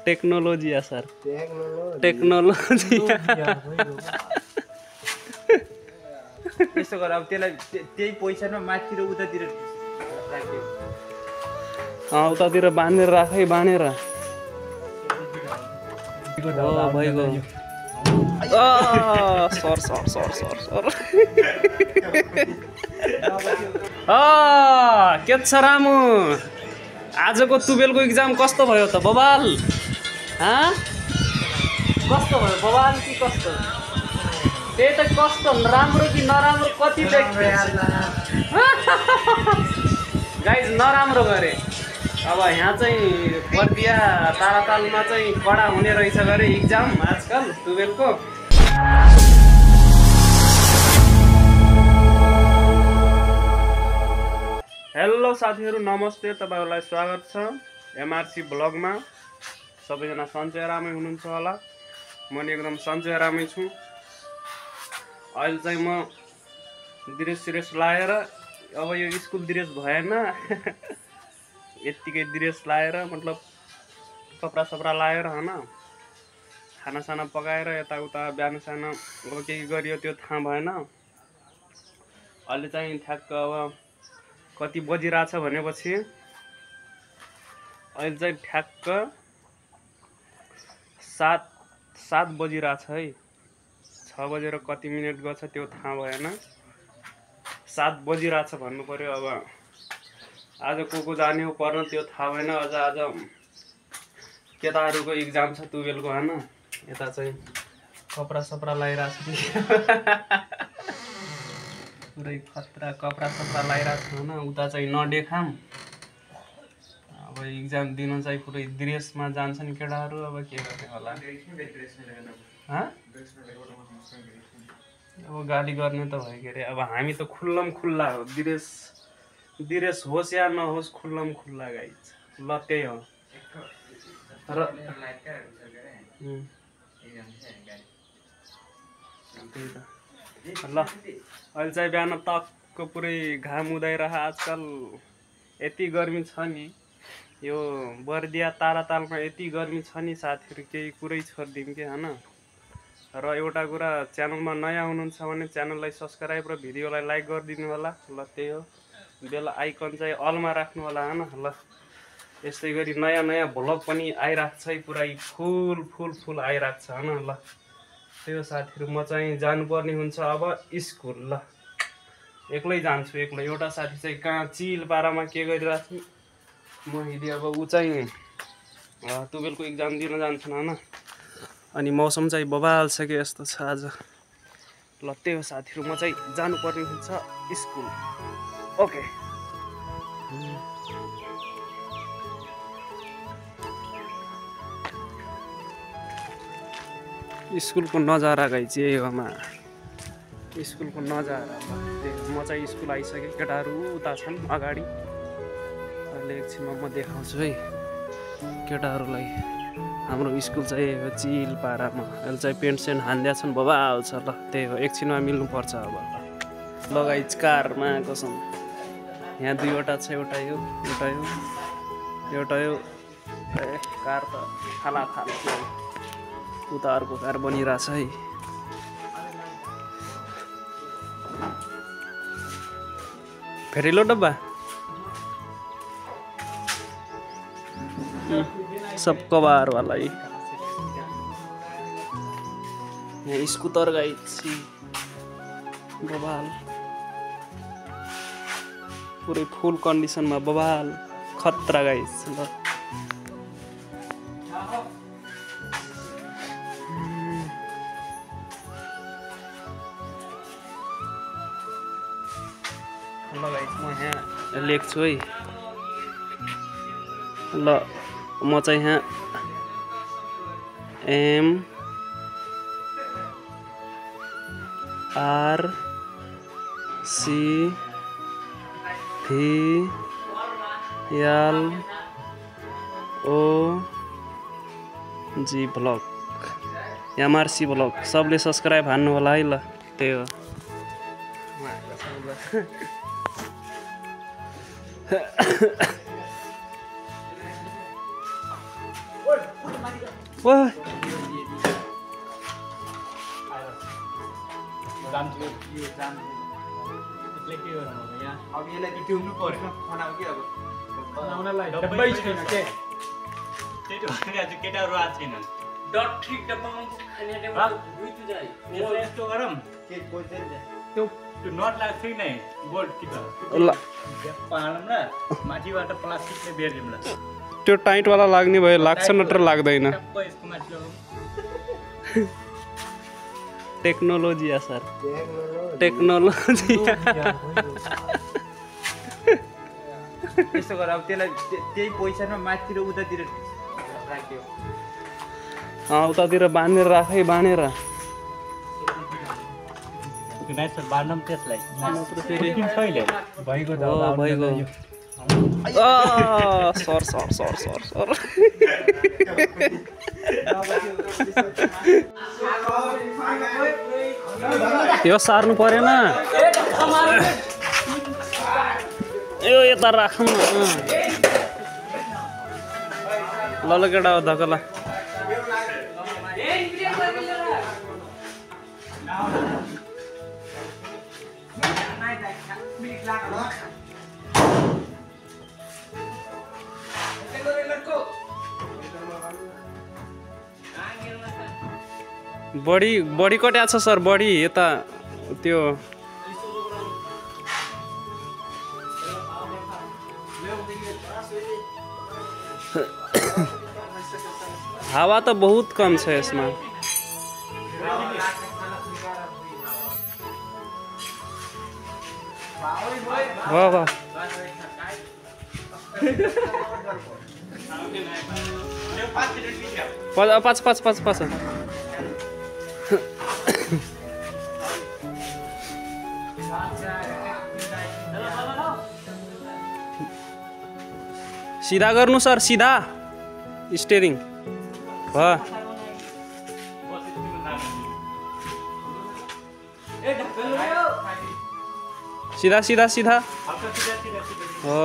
Technology sir technology यसो गर अब त्यसलाई त्यही पैसामा माथितिर उतातिर राख्यो उतातिर बाँधेर राखै बाँधेर भइगयो sir sir sir sir sir के छ रामु आजको टुवेल्भको इक्जाम कस्तो भयो त बबाल कस्तो भयो बबाल कि कस्तो त्यही त कस्तो राम्रो कि नराम्रो कति गाइज नराम्रो गरे अब यहाँ चाहिँ बर्दिया तारातालमा चाहिँ कडा हुने रहेछ गरे इक्जाम आजकल टुवेल्भको हेलो साथीहरू नमस्ते तपाईहरुलाई स्वागत छ एमआरसी ब्लगमा सबैजना सन्चै आरामै हुनुहुन्छ होला म नि एकदम सन्चै आरामै छु अहिले चाहिँ म ड्रेस लाएर अब यो स्कुल ड्रेस भएन यतिकै ड्रेस लाएर मतलब कपडा सपडा लाएर हैन खानासाना पकाएर यताउता बिहान साना अब के गरियो त्यो थाहा भएन अहिले चाहिँ ठ्याक्क अब कति बजिरहेछ भनेपछि अहिले चाहिँ ठ्याक्क 7 बजिरहेछ है 6 बजेर कति मिनेट गर्छ त्यो थाहा भएन 7 बजिरहेछ भन्नु पर्यो अब आज को जाने हो पर्न त्यो थाहा भएन अझ आज केटाहरूको इक्जाम छ टुवेल्भको हैन यता चाहिँ कपडा सपडा लाइराछ पुरै खतरा कपडा सपडा लाइराछ हैन उता चाहिँ नदेखाम अब इक्जाम दिन चाहिँ पुरै ड्रेसमा जान्छन् केटाहरू अब के गर्ने होला अब गाली गर्ने त भयो के रे अब हामी त खुल्लम खुल्ला हो ड्रेस होस् या नहोस् खुल्लम खुल्ला गाइज ल त्यही हो र ल अहिले चाहिँ बिहान तक्क पुरै घाम उदाइरह आजकल यति गर्मी छ नि यो बर्दिया तारातालमा यति गर्मी छ नि साथीहरु केही कुरै छोड्दिम के हैन र एउटा कुरा च्यानलमा नयाँ हुनुहुन्छ भने च्यानललाई सब्स्क्राइब र भिडियोलाई लाइक गरिदिनु होला ल त्यही हो बेल आइकन चाहिँ अलमा राख्नु होला हैन ल यस्तै गरी नयाँ नयाँ भ्लग पनि आइराख्छ है पुरै फुल आइराख्छ हैन ल त्यो साथीहरु म चाहिँ जानुपर्ने हुन्छ अब स्कुल ल एक्लै जान्छु एक्लै एउटा साथी चाहिँ कहाँ चिलपारामा के गरिरहेछ म हिँडी अब उ चाहिँ टुवेल्भको इक्जाम दिन जान्छन् हैन अनि मौसम चाहिँ बबाल छ के यस्तो छ आज ल त्यही हो साथीहरु म चाहिँ जानुपर्ने हुन्छ स्कुल ओके स्कुलको नजारा गाइज यही हो मा स्कुलको नजारा म चाहिँ स्कुल आइसकेँ केटाहरू उता छन् अगाडि अहिले एकछिनमा म देखाउँछु है केटाहरूलाई हाम्रो स्कुल चाहिँ चिलपारामा अहिले चाहिँ पेन्ट सेन्ट हान्दिया छन् बबाल छ ल त्यही हो एकछिनमा मिल्नुपर्छ अब ल गाइज कारमा कसम यहाँ दुईवटा छ एउटा यो कार त खाला उता अर्को कार बनिरहेछ है फेरि लो डब्बा सब कबार वाला ही यहाँ स्कूटर गाइज बबाल पुरै फुल कन्डिसनमा बबाल खतरा गाइज ल गाइज म यहाँ लेख्छु है ल म चाहिँ यहाँ MRCVLOG ब्लग एमआरसी ब्लग सबले सब्स्क्राइब हान्नु होला है ल त्यही हो वाह अब यसलाई पिट्याउनु पर्छ बनाऊ कि अब बनाउनलाई डब्बै छैन के त्यही त भने आज केटाहरू आएको छैन डट्ठी डब्बामा खाने टेबल दुई जाइ यसलाई यस्तो गरौँ के कोइन्छ नि त्यो नट लाग्छ कि नै बोल्ट कि त पाहाडौँ न माथिबाट प्लास्टिकले बेरिदिउँ ल त्यो टाइटवाला लाग्ने भयो लाग्छ नत्र लाग्दैन टप्प यसको माथि लगाउँ टेक्नोलोजी या सर टेक्नोलोजी यस्तो गर अब त्यसलाई त्यही पैसामा माथितिर उतातिर राख्यो उतातिर बाँधेर राखै बाँधेर नाइट बाँड्न त्यसलाई भइगयो भइगयो sir sir sir sir sir यो सार्नु परेन यो यता राखौँ ल ल केटा धकला बडी कट्या छ सर बडी यता त्यो हावा त बहुत कम छ यसमा वाह वाह पाँच पाँच पाँच पाँच सीधा गर्नु सर सीधा स्टेरिङ सीधा सीधा सीधा हो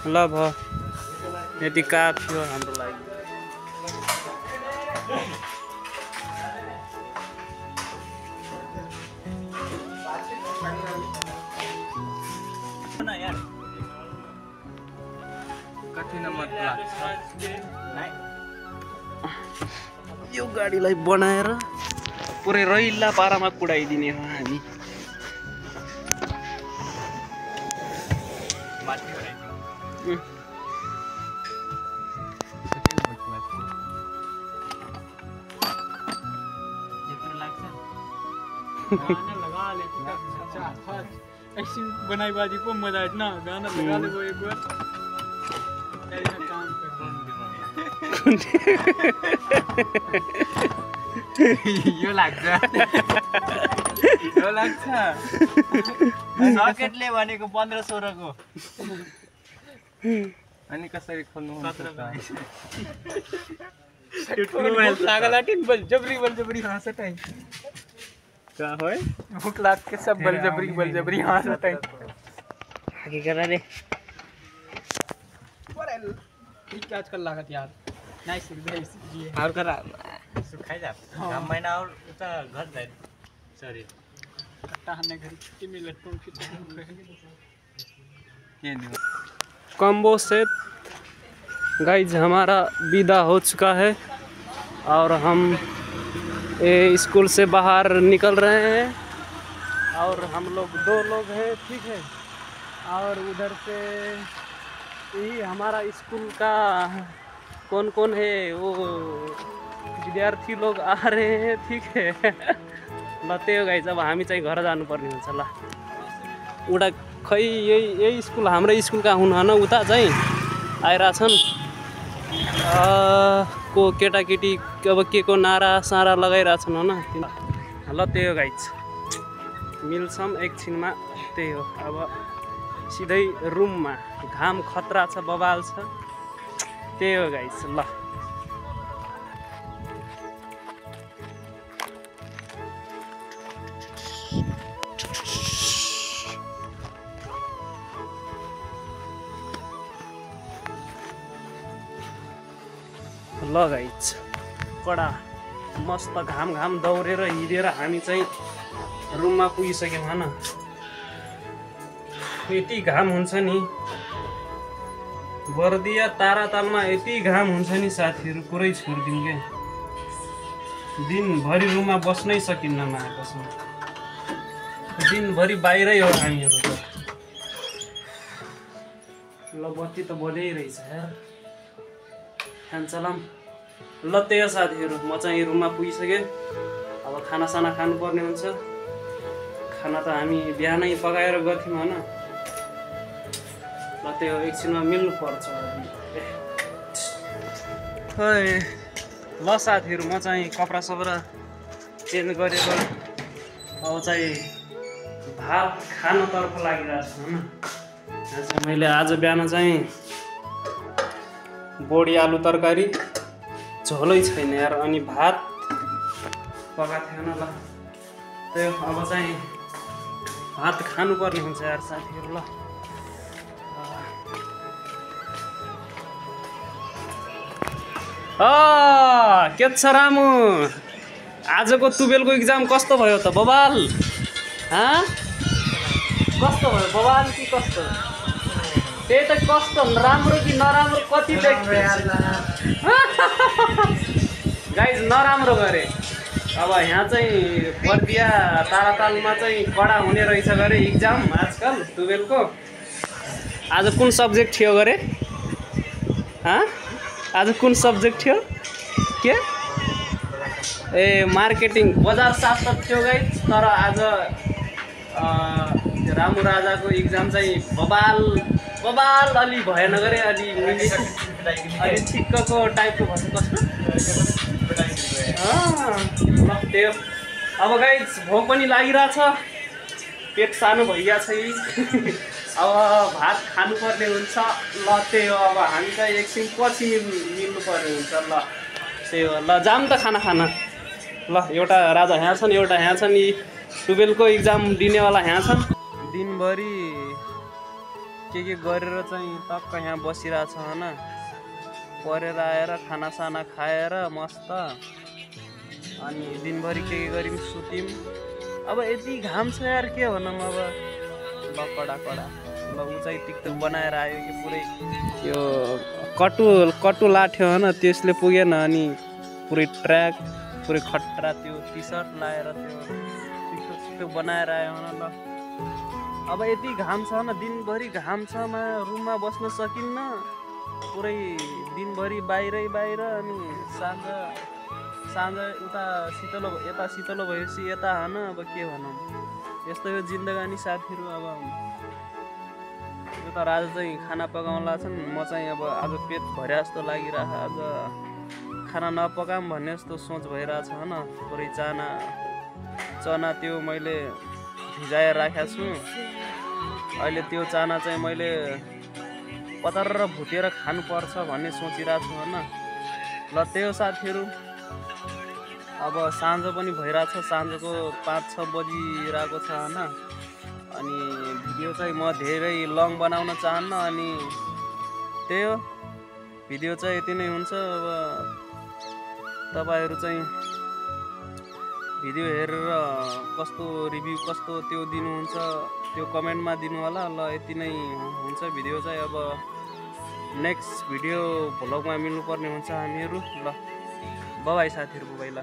ल भयो यति काप थियो हाम्रो लागि यो गाडीलाई बनाएर पुरै रैला पारामा कुडाइदिने हो हामी एकछिन बनाइबाजी पो मजा आएन गाना लगा ले वो एक बार तेरे काम यो लाग्छ यो लाग्छ सकेटले भनेको 15-16 को अनि कसरी खोल्नु हुन्छ मोबाइल लागला टिन बल जबरी हाँसत है का होय भूख लाग के सब बल जबरी हाँसत है आगे करा रे ठीक आजकल लागत यार नाइस जी और करा सुखाइ जा काम महिना और उता घर जाए सॉरी कट्टा हने घर की मिलत तुम की कॉम्बो से गाइज हमारा विदा हो चुका है और हम स्कूल से बाहर निकल रहे हैं और हम लोग 2 लोग हैं ठीक है और उधर से यही हमारा स्कूल का कौन कौन है वो विद्यार्थी लोग आ रहे हैं ठीक है ल त्यही हो गाइज अब हामी चाहिँ घर जानुपर्ने हुन्छ ल उता खै यही स्कुल हाम्रो स्कुलका हुनुहुन उता चाहिँ आइरहेछन् को केटाकेटी अब के को नारा सारा लगाइरहेछन् होइन ल त्यही हो गाइज मिल्छौँ एकछिनमा त्यही हो अब सिधै रुममा घाम खतरा छ बबाल छ त्यही हो गाइज ल ल गाइज कडा मस्त घाम घाम दौडेर हिँडेर हामी चाहिँ रुममा पुगिसक्यौँ होइन। यति घाम हुन्छ नि बर्दिया तारातालमा, यति घाम हुन्छ नि साथीहरू पुरै छोडिदिउँ क्या। दिनभरि रुममा बस्नै सकिन्न नआएकोसम्म, दिनभरि बाहिरै हो हामीहरू त। ल बत्ती त बलिरहेछ यार, फ्यान चलाऊँ। ल त्यही हो साथीहरू, म चाहिँ रुममा पुगिसकेँ। अब खानासाना खानुपर्ने हुन्छ। खाना त हामी बिहानै पकाएर गर्थ्यौँ होइन। ल त्यो एकछिनमा मिल्नुपर्छ। ल साथीहरू, म चाहिँ कपडा सपडा चेन्ज गरेर अब चाहिँ भात खानतर्फ लागिरहेको छु होइन। मैले आज बिहान चाहिँ बोडी आलु तरकारी, झोलै छैन यार, अनि भात पकाएको थिएन। ल त्यो अब चाहिँ भात खानुपर्ने हुन्छ यार साथीहरू। ल के छ रामु, आजको टुवेल्भको इक्जाम कस्तो भयो त बबाल? कस्तो भयो बबाल कि कस्तो? त्यही त कस्तो, राम्रो कि नराम्रो कति गाइज नराम्रो गरे। अब यहाँ चाहिँ बर्दिया तारातालमा चाहिँ कडा हुने रहेछ गरे इक्जाम आजकल टुवेल्भको। आज कुन सब्जेक्ट थियो गरे? आज कुन सब्जेक्ट थियो? के ए मार्केटिङ बजार शास्त्र थियो गाइज। तर आज रामु राजाको इक्जाम चाहिँ बबाल अलि भएन गरे, अलि ठिक्कको टाइपको भन्छ। कस्तो त्यो अब गाइज भोक पनि लागिरहेछ, पेट सानो भइया छ। अब भात खानुपर्ने हुन्छ। ल त्यही हो, अब हामी चाहिँ एकछिन पछि मिल्नु पर्ने हुन्छ। ल त्यही हो, ल जाम त खाना खान। ल एउटा राजा यहाँ छन्, एउटा यहाँ छन्, यी टुवेल्भको इक्जाम दिनेवाला यहाँ छन्। दिनभरि के गरेर चाहिँ टक्क यहाँ बसिरहेछ होइन। पढेर आएर खानासाना खाएर मस्त, अनि दिनभरि के गऱ्यौँ, सुत्यौँ। अब यति घाम छ यार, के भनौँ अब। ल कडा ल उचाइ टिकटक बनाएर आयो कि पुरै यो कटु लाथ्यो होइन, त्यसले पुगेन। अनि पुरै ट्र्याक पुरै खट्रा त्यो टी सर्ट लाएर त्यो टिकटक बनाएर आयो होइन। ल अब यति घाम छ होइन, दिनभरि घाम छ, रुममा बस्न सकिन्न। पुरै दिनभरि बाहिर, अनि साँझ उता शीतलो भएपछि यता होइन। अब के भनौँ, यस्तो यो जिन्दगानी साथीहरू। अब यो त राजा चाहिँ खाना पकाउन लाग्छन्, म चाहिँ अब आज पेट भरे जस्तो लागिरहेछ। आज खाना नपकाऊँ भन्ने जस्तो सोच भइरहेछ होइन। पुरै चना त्यो मैले भिजाएर राखेको छु। अहिले त्यो चना चाहिँ मैले पतर्र भुटेर खानुपर्छ भन्ने सोचिरहेको छु होइन। ल त्यही हो साथीहरू, अब साँझ पनि भइरहेछ, साँझको 5-6 बजिरहेको छ होइन। अनि भिडियो चाहिँ म धेरै लङ बनाउन चाहन्न, अनि त्यही हो, भिडियो चाहिँ यति नै हुन्छ। अब तपाईँहरू चाहिँ भिडियो हेरेर कस्तो रिभ्यू कस्तो त्यो दिनुहुन्छ, त्यो कमेन्टमा दिनु होला। ल यति नै हुन्छ भिडियो चाहिँ। अब नेक्स्ट भिडियो भ्लगमा मिल्नुपर्ने हुन्छ हामीहरू। ल बाइ साथीहरू, बाइ। ल